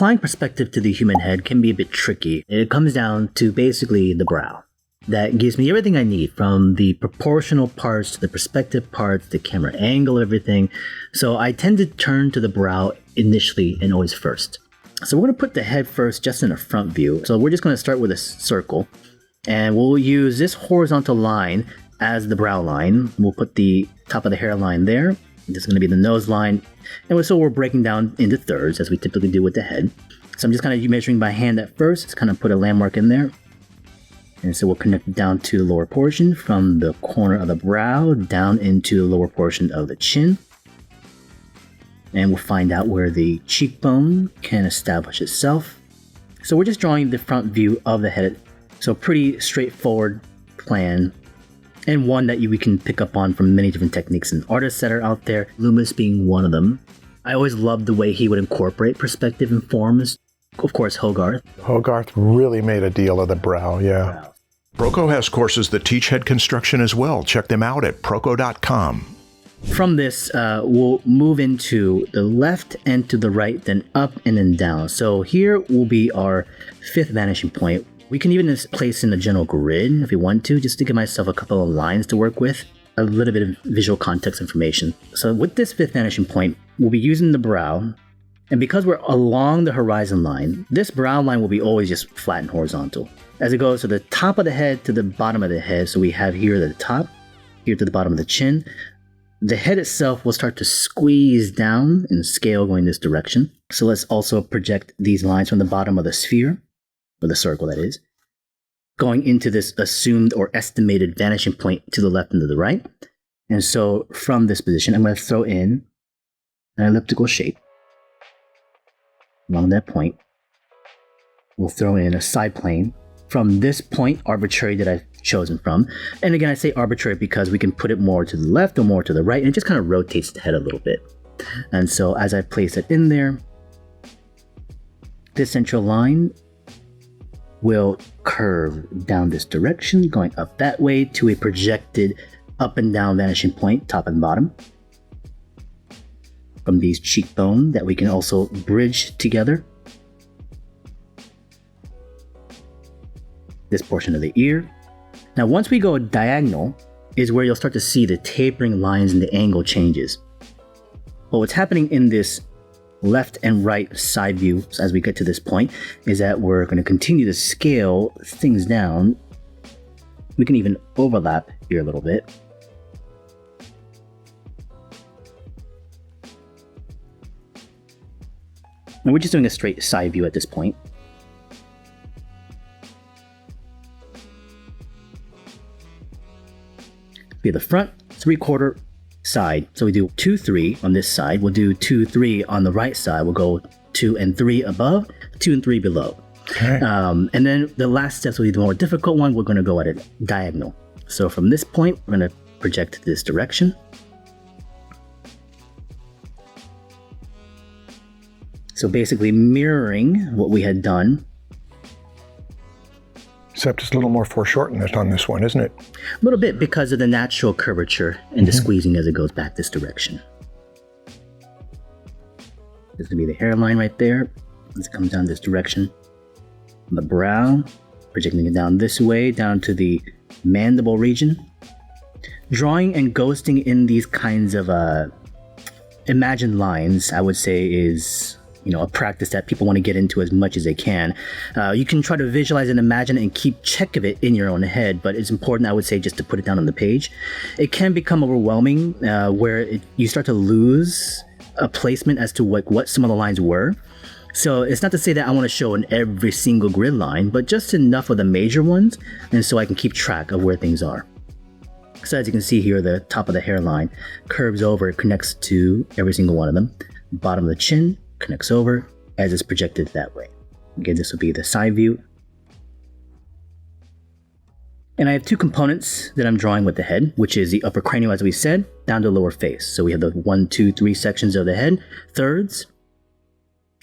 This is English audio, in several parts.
applying perspective to the human head can be a bit tricky. It comes down to basically the brow. That gives me everything I need, from the proportional parts to the perspective parts, the camera angle, everything. So I tend to turn to the brow initially and always first. So we're going to put the head first just in a front view. So we're just going to start with a circle, and we'll use this horizontal line as the brow line. We'll put the top of the hairline there. This is going to be the nose line. And so we're breaking down into thirds as we typically do with the head. So I'm just kind of measuring by hand at first. Just kind of put a landmark in there. And so we'll connect it down to the lower portion from the corner of the brow down into the lower portion of the chin. And we'll find out where the cheekbone can establish itself. So we're just drawing the front view of the head. So pretty straightforward plan, and one that we can pick up on from many different techniques and artists that are out there, Loomis being one of them. I always loved the way he would incorporate perspective and forms. Of course, Hogarth. Hogarth really made a deal of the brow, yeah. Proko has courses that teach head construction as well. Check them out at proko.com. From this, we'll move into the left and to the right, then up and then down. So here will be our fifth vanishing point. We can even just place in a general grid if we want to, just to give myself a couple of lines to work with, a little bit of visual context information. So with this fifth vanishing point, we'll be using the brow. And because we're along the horizon line, this brow line will be always just flat and horizontal. As it goes to the top of the head to the bottom of the head, so we have here at the top, here to the bottom of the chin, the head itself will start to squeeze down and scale going this direction. So let's also project these lines from the bottom of the sphere, or the circle that is, going into this assumed or estimated vanishing point to the left and to the right. And so from this position, I'm going to throw in an elliptical shape along that point. We'll throw in a side plane from this point, arbitrary, that I've chosen from. And again, I say arbitrary because we can put it more to the left or more to the right, and it just kind of rotates the head a little bit. And so as I place it in there, this central line will curve down this direction, going up that way to a projected up and down vanishing point, top and bottom, from these cheekbones that we can also bridge together. This portion of the ear. Now, once we go diagonal is where you'll start to see the tapering lines and the angle changes. But what's happening in this left and right side view as we get to this point is that we're going to continue to scale things down. We can even overlap here a little bit. And we're just doing a straight side view at this point. We have the front, 3/4 side. So we do 2, 3 on this side. We'll do 2, 3 on the right side. We'll go 2 and 3 above, 2 and 3 below. Okay. And then the last steps will be the more difficult one. We're going to go at it diagonal. So from this point, we're going to project this direction. So basically mirroring what we had done. Except it's a little more foreshortened on this one, isn't it? A little bit because of the natural curvature and the squeezing as it goes back this direction. This would be the hairline right there. As it comes down this direction. The brow, projecting it down this way, down to the mandible region. Drawing and ghosting in these kinds of imagined lines, I would say, is a practice that people want to get into as much as they can. You can try to visualize and imagine it and keep check of it in your own head, but it's important, I would say, just to put it down on the page. It can become overwhelming where you start to lose a placement as to what some of the lines were. So it's not to say that I want to show in every single grid line, but just enough of the major ones, and so I can keep track of where things are. So as you can see here, the top of the hairline curves over, it connects to every single one of them. Bottom of the chin connects over as it's projected that way. Again, this will be the side view. And I have two components that I'm drawing with the head, which is the upper cranial, as we said, down to the lower face. So we have the 1, 2, 3 sections of the head, thirds,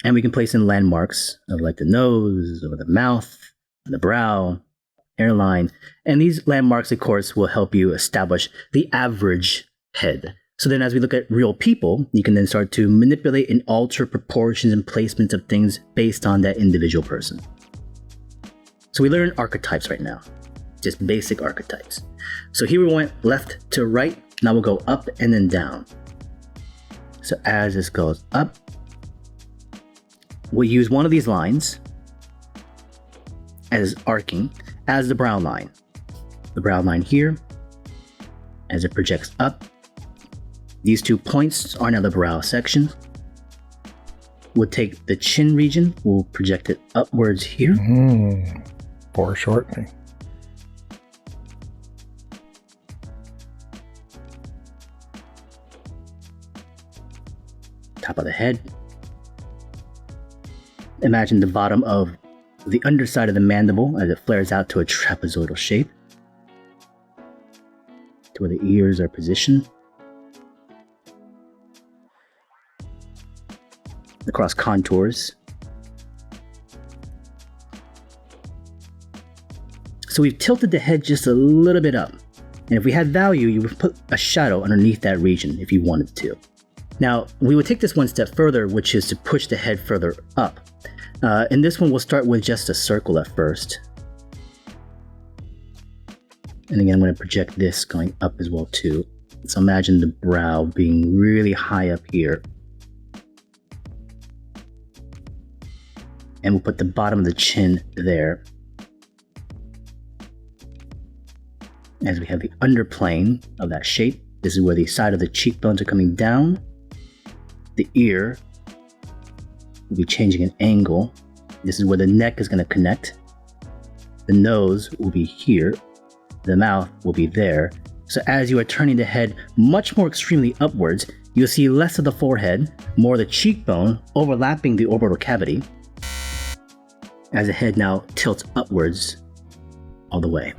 and we can place in landmarks of like the nose, or the mouth, the brow, hairline. And these landmarks, of course, will help you establish the average head. So then as we look at real people, you can then start to manipulate and alter proportions and placements of things based on that individual person. So we learn archetypes right now, just basic archetypes. So here we went left to right, now we'll go up and then down. So as this goes up, we'll use one of these lines as arcing as the brow line. The brow line here, as it projects up. These 2 points are now the brow section. We'll take the chin region, we'll project it upwards here. Foreshortening. Top of the head. Imagine the bottom of the underside of the mandible as it flares out to a trapezoidal shape, to where the ears are positioned. Across contours. So we've tilted the head just a little bit up. And if we had value, you would put a shadow underneath that region if you wanted to. Now, we would take this one step further, which is to push the head further up. In this one, we'll start with just a circle at first. And again, I'm going to project this going up as well too. So imagine the brow being really high up here. And we'll put the bottom of the chin there. As we have the underplane of that shape, this is where the side of the cheekbones are coming down. The ear will be changing an angle. This is where the neck is going to connect. The nose will be here. The mouth will be there. So as you are turning the head much more extremely upwards, you'll see less of the forehead, more of the cheekbone overlapping the orbital cavity, as the head now tilts upwards all the way.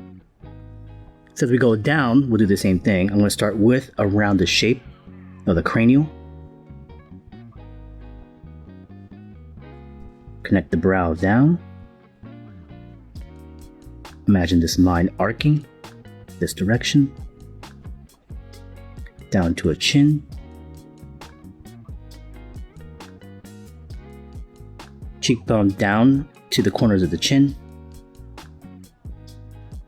So as we go down, we'll do the same thing. I'm going to start with around the shape of the cranial. Connect the brow down. Imagine this line arcing this direction. Down to a chin. Cheekbone down to the corners of the chin.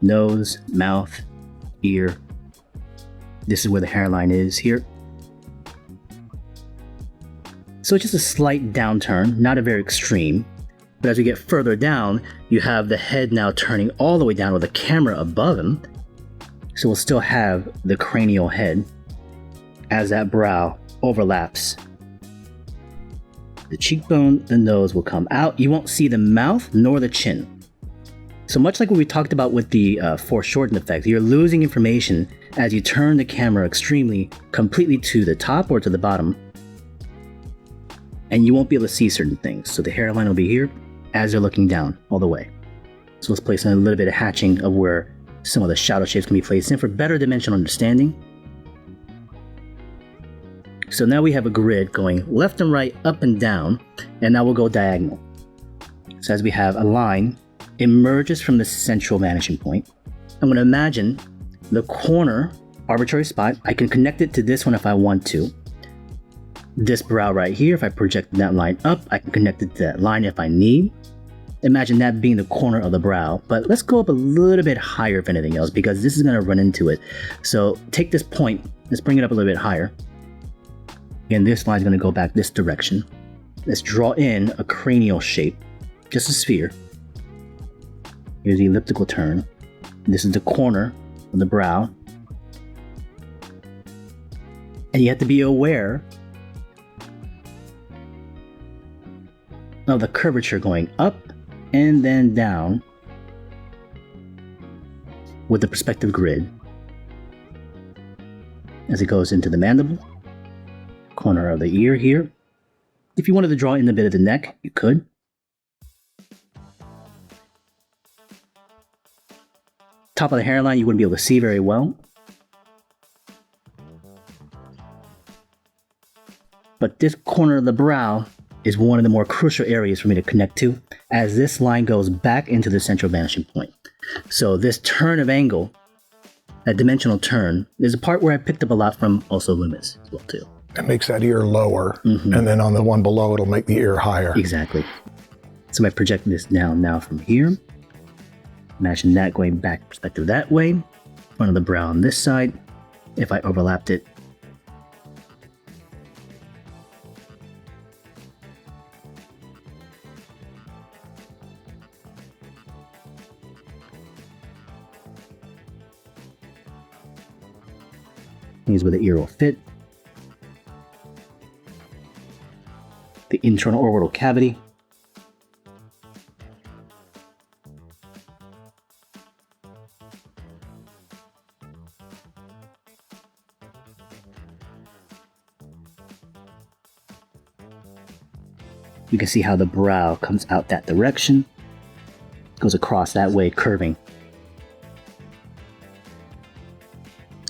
Nose, mouth, ear. This is where the hairline is here. So it's just a slight downturn, not a very extreme. But as we get further down, you have the head now turning all the way down with the camera above him. So we'll still have the cranial head as that brow overlaps. The cheekbone, the nose will come out. You won't see the mouth nor the chin. So much like what we talked about with the foreshortened effect, you're losing information as you turn the camera completely to the top or to the bottom. And you won't be able to see certain things. So the hairline will be here as they're looking down all the way. So let's place in a little bit of hatching of where some of the shadow shapes can be placed in for better dimensional understanding. So now we have a grid going left and right, up and down, and now we'll go diagonal. So as we have a line emerges from the central vanishing point, I'm going to imagine the corner, arbitrary spot. I can connect it to this one if I want to. This brow right here, if I project that line up, I can connect it to that line if I need. Imagine that being the corner of the brow, but let's go up a little bit higher if anything else, because this is going to run into it. So take this point, let's bring it up a little bit higher. Again, this line is going to go back this direction. Let's draw in a cranial shape, just a sphere. Here's the elliptical turn. This is the corner of the brow. And you have to be aware of the curvature going up and then down with the perspective grid as it goes into the mandible, corner of the ear here. If you wanted to draw in a bit of the neck, you could. Top of the hairline you wouldn't be able to see very well. But this corner of the brow is one of the more crucial areas for me to connect to, as this line goes back into the central vanishing point. So this turn of angle that dimensional turn, is a part where I picked up a lot from also Loomis as well too. It makes that ear lower, and then on the one below, it'll make the ear higher. Exactly. So I project this down now from here. Imagine that going back perspective that way. Front of the brow on this side. If I overlapped it, here's where the ear will fit. The internal orbital cavity. You can see how the brow comes out that direction, goes across that way, curving.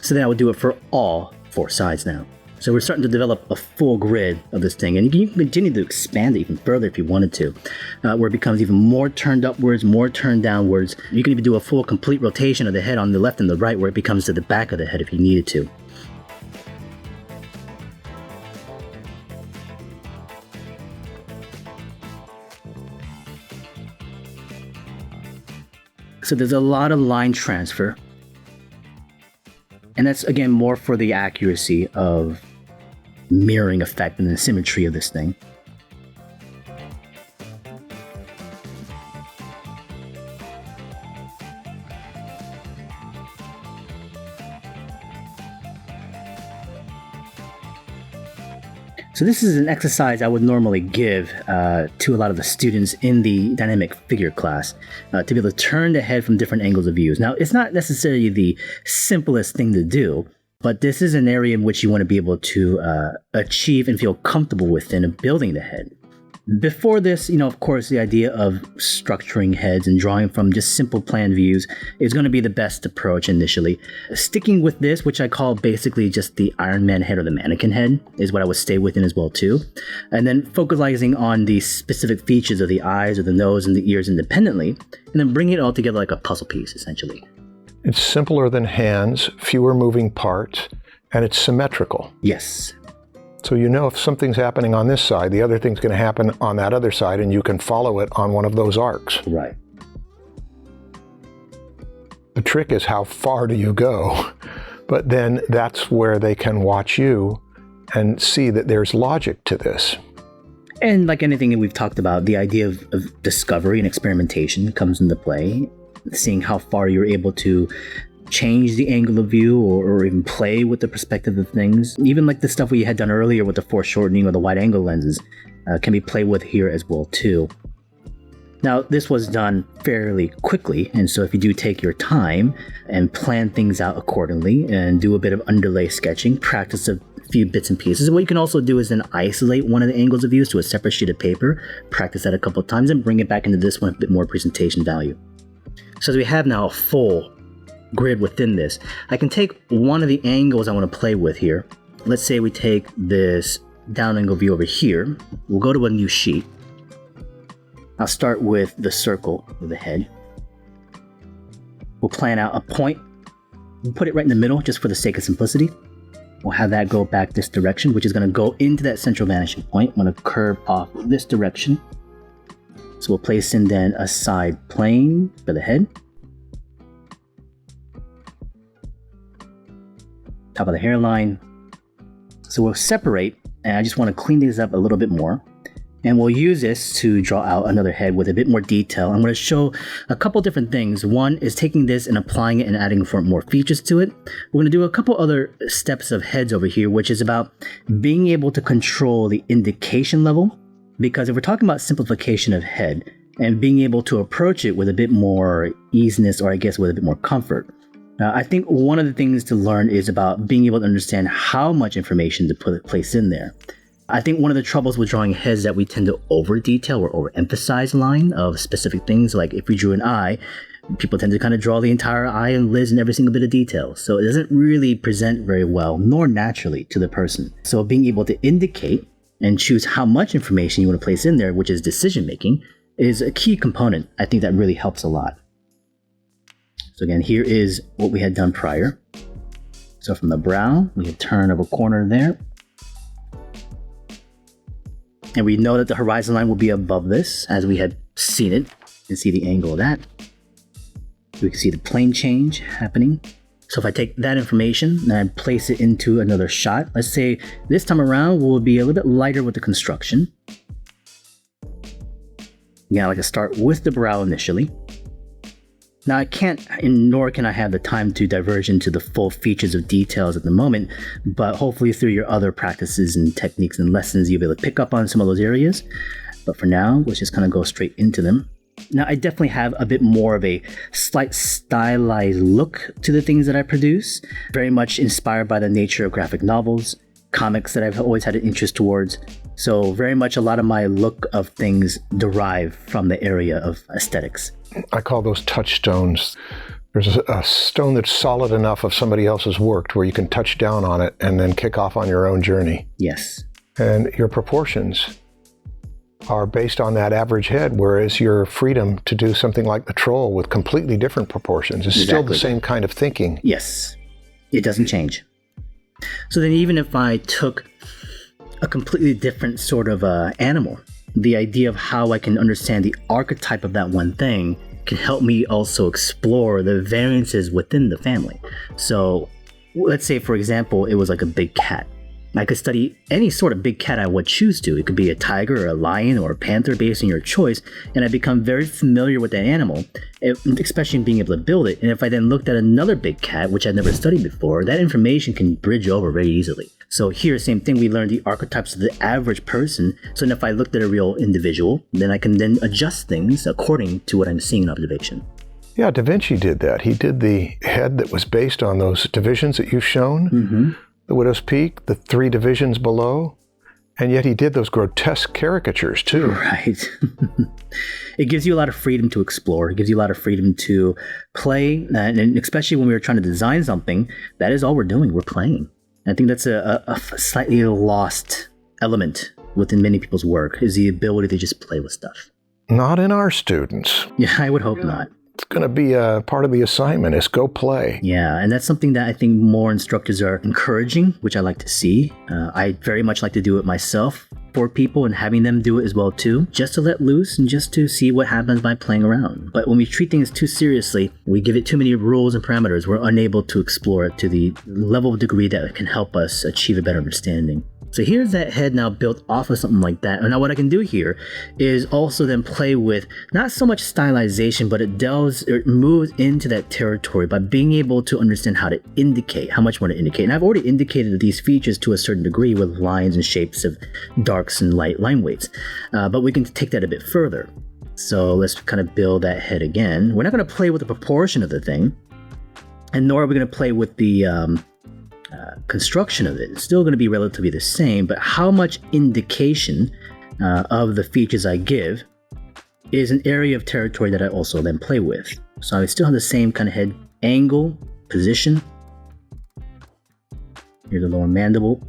So then I would do it for all 4 sides now. So we're starting to develop a full grid of this thing, and you can continue to expand it even further if you wanted to, where it becomes even more turned upwards, more turned downwards. You can even do a full complete rotation of the head on the left and the right, where it becomes to the back of the head if you needed to. So there's a lot of line transfer. And that's, again, more for the accuracy of mirroring effect and the symmetry of this thing. So this is an exercise I would normally give to a lot of the students in the dynamic figure class to be able to turn the head from different angles of views. Now, it's not necessarily the simplest thing to do, but this is an area in which you want to be able to achieve and feel comfortable within building the head. Before this, of course, the idea of structuring heads and drawing from just simple plan views is going to be the best approach initially. Sticking with this, which I call basically just the Iron Man head or the mannequin head, is what I would stay within as well too. And then focusing on the specific features of the eyes or the nose and the ears independently, and then bring it all together like a puzzle piece, essentially. It's simpler than hands, fewer moving parts, and it's symmetrical. Yes. So if something's happening on this side, the other thing's going to happen on that other side, and you can follow it on one of those arcs. Right. The trick is how far do you go? But then that's where they can watch you and see that there's logic to this. And like anything that we've talked about, the idea of discovery and experimentation comes into play. Seeing how far you're able to change the angle of view or even play with the perspective of things. Even like the stuff we had done earlier with the foreshortening or the wide angle lenses can be played with here as well too. Now, this was done fairly quickly, and so if you do take your time and plan things out accordingly and do a bit of underlay sketching, practice a few bits and pieces, what you can also do is then isolate one of the angles of views to a separate sheet of paper, practice that a couple of times, and bring it back into this one with a bit more presentation value. So as we have now a full grid within this, I can take one of the angles I want to play with here. Let's say we take this down angle view over here. We'll go to a new sheet. I'll start with the circle of the head. We'll plan out a point. We'll put it right in the middle just for the sake of simplicity. We'll have that go back this direction, which is going to go into that central vanishing point. I'm going to curve off this direction. So we'll place in then a side plane for the head. Top of the hairline. So we'll separate, and I just want to clean these up a little bit more. And we'll use this to draw out another head with a bit more detail. I'm going to show a couple different things. One is taking this and applying it and adding more features to it. We're going to do a couple other steps of heads over here, which is about being able to control the indication level. Because if we're talking about simplification of head and being able to approach it with a bit more easiness, or I guess with a bit more comfort, I think one of the things to learn is about being able to understand how much information to place in there. I think one of the troubles with drawing heads that we tend to over-detail or over-emphasize line of specific things. Like if we drew an eye, people tend to kind of draw the entire eye and lids and every single bit of detail. So it doesn't really present very well, nor naturally to the person. So being able to indicate and choose how much information you want to place in there, which is decision-making, is a key component. I think that really helps a lot. So again, here is what we had done prior. So from the brow, we had turn of a corner there. And we know that the horizon line will be above this as we had seen it. You can see the angle of that. We can see the plane change happening. So if I take that information and I place it into another shot, let's say this time around we'll be a little bit lighter with the construction. Again, I like to start with the brow initially. Now I can't, nor can I have the time to diverge into the full features of details at the moment, but hopefully through your other practices and techniques and lessons, you'll be able to pick up on some of those areas. But for now, let's just kind of go straight into them. Now I definitely have a bit more of a slight stylized look to the things that I produce, very much inspired by the nature of graphic novels, comics that I've always had an interest towards. So very much a lot of my look of things derive from the area of aesthetics. I call those touchstones. There's a stone that's solid enough of somebody else's work to where you can touch down on it and then kick off on your own journey. Yes. And your proportions are based on that average head, whereas your freedom to do something like the troll with completely different proportions is still the same kind of thinking. Yes. It doesn't change. So then even if I took a completely different sort of animal, the idea of how I can understand the archetype of that one thing can help me also explore the variances within the family. So let's say, for example, it was like a big cat. I could study any sort of big cat I would choose to. It could be a tiger or a lion or a panther based on your choice, and I become very familiar with that animal, especially in being able to build it. And if I then looked at another big cat, which I'd never studied before, that information can bridge over very easily. So here, same thing, we learn the archetypes of the average person. So then if I looked at a real individual, then I can then adjust things according to what I'm seeing in observation. Yeah, Da Vinci did that. He did the head that was based on those divisions that you've shown. Mm-hmm. The Widow's Peak, the 3 divisions below, and yet he did those grotesque caricatures too. Right. It gives you a lot of freedom to explore. It gives you a lot of freedom to play, and especially when we were trying to design something, that is all we're doing. We're playing. I think that's a slightly lost element within many people's work, is the ability to just play with stuff. Not in our students. Yeah, I would hope not. It's going to be a part of the assignment is go play. Yeah, and that's something that I think more instructors are encouraging, which I like to see. I very much like to do it myself for people and having them do it as well too, just to let loose and just to see what happens by playing around. But when we treat things too seriously, we give it too many rules and parameters, we're unable to explore it to the level of degree that can help us achieve a better understanding. So here's that head now built off of something like that. And now what I can do here is also then play with not so much stylization, but it moves into that territory by being able to understand how to indicate, how much more to indicate. And I've already indicated these features to a certain degree with lines and shapes of darks and light line weights. But we can take that a bit further. So let's kind of build that head again. We're not going to play with the proportion of the thing, and nor are we going to play with the construction of it. It's still going to be relatively the same, but how much indication of the features I give is an area of territory that I also then play with. So I still have the same kind of head angle, position. Here's the lower mandible,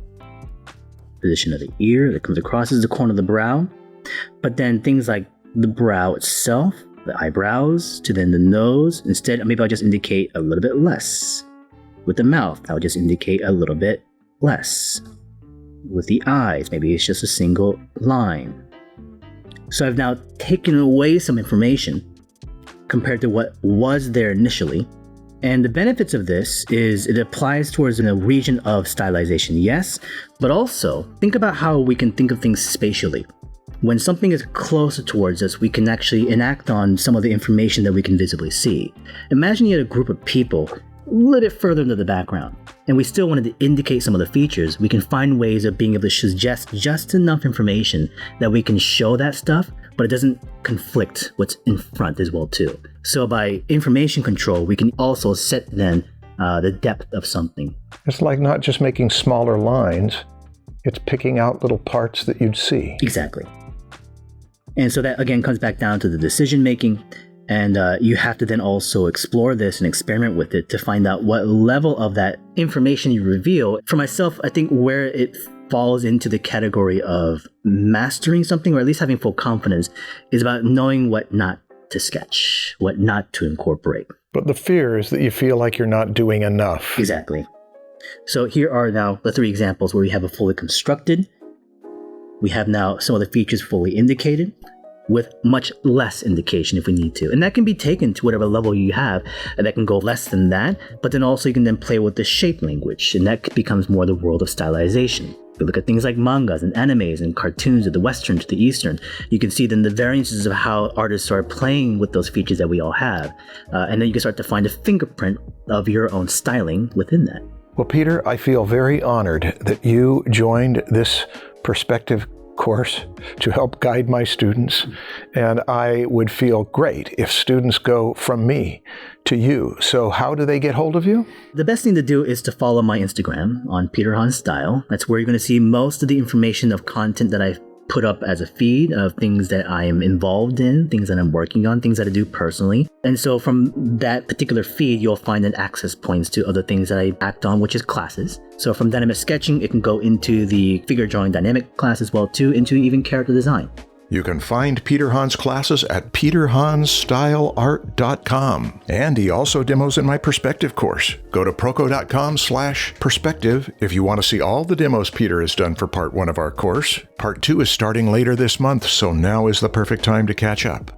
position of the ear that comes across as the corner of the brow. But then things like the brow itself, the eyebrows, to then the nose. Instead, maybe I'll just indicate a little bit less. With the mouth, I'll just indicate a little bit less. With the eyes, maybe it's just a single line. So I've now taken away some information compared to what was there initially. And the benefits of this is it applies towards a region of stylization, yes, but also think about how we can think of things spatially. When something is closer towards us, we can actually enact on some of the information that we can visibly see. Imagine you had a group of people a little bit further into the background, and we still wanted to indicate some of the features. We can find ways of being able to suggest just enough information that we can show that stuff, but it doesn't conflict what's in front as well too. So by information control, we can also set then the depth of something. It's like not just making smaller lines, it's picking out little parts that you'd see. Exactly. And so that again comes back down to the decision making. And you have to then also explore this and experiment with it to find out what level of that information you reveal. For myself, I think where it falls into the category of mastering something, or at least having full confidence, is about knowing what not to sketch, what not to incorporate. But the fear is that you feel like you're not doing enough. Exactly. So here are now the 3 examples where we have a fully constructed. We have now some of the features fully indicated with much less indication if we need to. And that can be taken to whatever level you have, and that can go less than that. But then also you can then play with the shape language, and that becomes more the world of stylization. If you look at things like mangas and animes and cartoons, of the Western to the Eastern, you can see then the variances of how artists are playing with those features that we all have. And then you can start to find a fingerprint of your own styling within that. Well, Peter, I feel very honored that you joined this perspective course to help guide my students. And I would feel great if students go from me to you. So how do they get hold of you? The best thing to do is to follow my Instagram on Peter Han Style. That's where you're going to see most of the information of content that I've put up as a feed of things that I am involved in, things that I'm working on, things that I do personally. And so from that particular feed, you'll find an access points to other things that I act on, which is classes. So from dynamic sketching, it can go into the figure drawing dynamic class as well too, into even character design. You can find Peter Han's classes at peterhansstyleart.com. And he also demos in my perspective course. Go to proko.com/perspective if you want to see all the demos Peter has done for part 1 of our course. Part 2 is starting later this month, so now is the perfect time to catch up.